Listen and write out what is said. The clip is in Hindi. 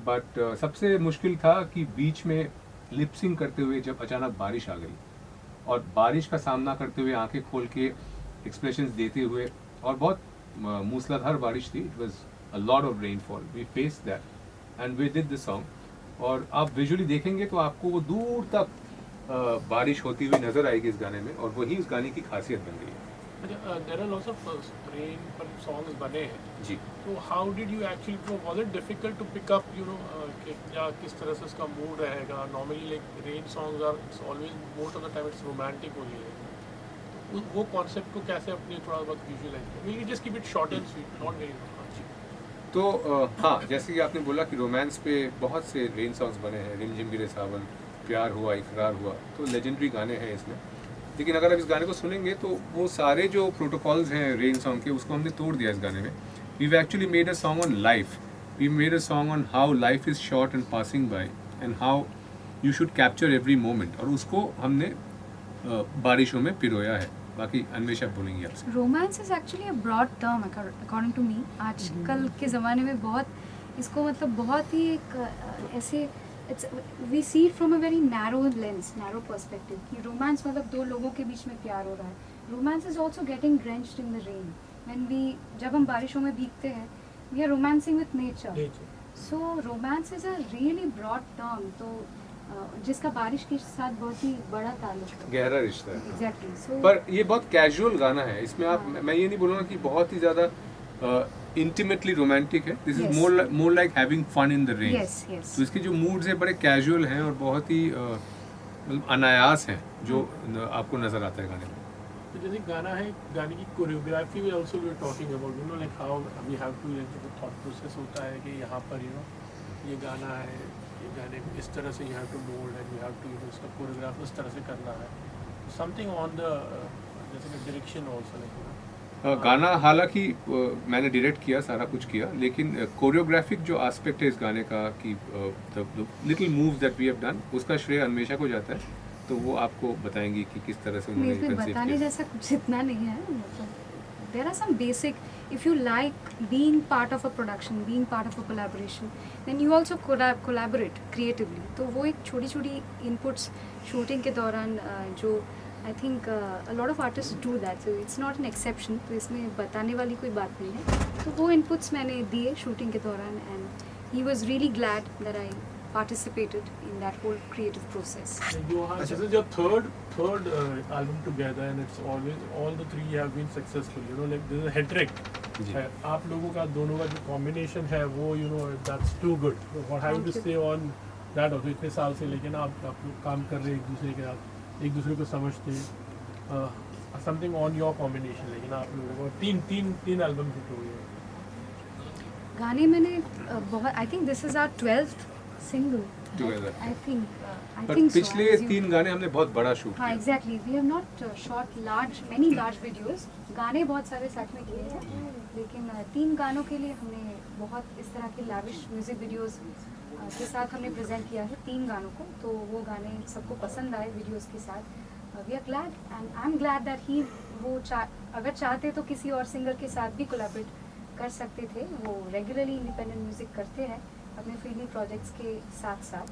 बट सबसे मुश्किल था कि बीच में लिपसिंग करते हुए जब अचानक बारिश आ गई और बारिश का सामना करते हुए आंखें खोल के एक्सप्रेशंस देते हुए, और बहुत मूसलाधार बारिश थी, it was a lot of rainfall, we face that and we did the song. और आप विजुअली देखेंगे तो आपको वो दूर तक बारिश होती हुई नजर आएगी इस गाने में, और वही उस गाने की खासियत बन गई है। There are lots of rain पर songs बने हैं। जी, तो how did you actually was it difficult to pick up या किस तरह से इसका मूड रहेगा? Normally like rain songs are it's always most of the time it's romantic only है। तो वो कॉन्सेप्ट को कैसे अपने थोड़ा बहुत विजुअलाइज करें? We'll just keep it short and sweet, not very long। जी। तो हाँ, जैसे कि आपने बोला कि रोमांस पे बहुत से रेन सॉन्ग्स बने हैं, रिमझिम गिरे सावन, प्यार हुआ, इकरार हुआ, तो लेजेंडरी गाने हैं इसमें। लेकिन अगर आप इस गाने को सुनेंगे तो वो सारे जो प्रोटोकॉल्स हैं रेन सॉन्ग के, उसको हमने तोड़ दिया इस गाने में। We actually made a song on life, we made a song on how life is short and passing by and how you should capture every moment, और उसको हमने बारिशों में पिरोया है। बाकी अन्वेषा बोलेंगी आपसे। Romance is actually a broad term according to me. आजकल के ज़माने में बहुत इसको मतलब बहुत ही एक ऐसे it's we see from a very narrow lens, narrow perspective कि रोमांस मतलब दो लोगों के बीच में प्यार हो रहा है। Romance is also getting drenched in the rain when we जब हम बारिशों में भीगते हैं we are romancing with nature. So romance is a really broad term, तो जिसका बारिश के साथ बहुत ही बड़ा ताल्लुक है, गहरा रिश्ता है। एग्जैक्टली। सो पर ये बहुत कैजुअल गाना है, इसमें आप मैं ये नहीं बोलूँगा कि बहुत ही ज़्यादा इंटीमेटली रोमांटिक है। This is Yes. More like having fun in the rain. Yes, yes. तो इसके जो मूड्स हैं बड़े कैजुअल हैं और बहुत ही मतलब अनायास हैं, जो आपको नज़र आता है गाने में। तो जैसे गाना है, गाने की कोरियोग्राफी में also we are talking about like how we have to thought process होता है कि यहाँ पर ये गाना है, ये गाने को इस तरह से you have to mould and you have to इसका कोरियोग्राफ उस तरह से करना है, समथिंग ऑन द जैसे कि डायरेक्शन ऑल्सो लाइक गाना हालांकि मैंने डायरेक्ट किया, सारा कुछ किया, लेकिन कोरियोग्राफिक जो एस्पेक्ट है इस गाने का कि little moves that we have done, उसका श्रेय अन्वेषा को जाता है, तो वो आपको बताएंगी कि किस तरह से उन्होंने इसमें कंसीव बताने किया। जैसा कुछ इतना नहीं है, मतलब there are some basic, if you like being part of a production, being part of a collaboration, then you also collaborate creatively. तो वो एक छोटी छोटी इनपुट्स शूटिंग के दौरान जो I think a lot of artist do that, so it's not an exception. तो इसमें बताने वाली कोई बात नहीं है। तो वो इनपुट्स मैंने दिए शूटिंग के दौरान and he was really glad that I participated in that whole creative process. This is your third album together and it's always all the three have been successful, like this is a hat trick है। आप लोगों का दोनों का जो combination है वो that's too good. What have you to say on that also? इतने साल से लेकिन आप लोग काम कर रहे हैं एक दूसरे के साथ, एक दूसरे को समझते हैं, something on your combination, लेकिन आप लोगों को तीन एल्बम हिट हो गए। गाने मैंने बहुत, I think this is our 12th single Together. I think पर so. पिछले 3 गाने हमने बहुत बड़ा शूट हाँ किया। Exactly, we have not shot many large videos. गाने बहुत सारे साथ में किए हैं, लेकिन 3 गानों के लिए हमने बहुत इस तरह के लाविश म्यूजिक वीडियोस के साथ हमने प्रेजेंट किया है 3 गानों को। तो वो गाने सबको पसंद आए वीडियोस के साथ। We are glad and I am glad that he अगर चाहते तो किसी और सिंगर के साथ भी कोलैबोरेट कर सकते थे। वो रेगुलरली इंडिपेंडेंट म्यूजिक करते हैं अपने फील्डी प्रोजेक्ट्स के साथ साथ।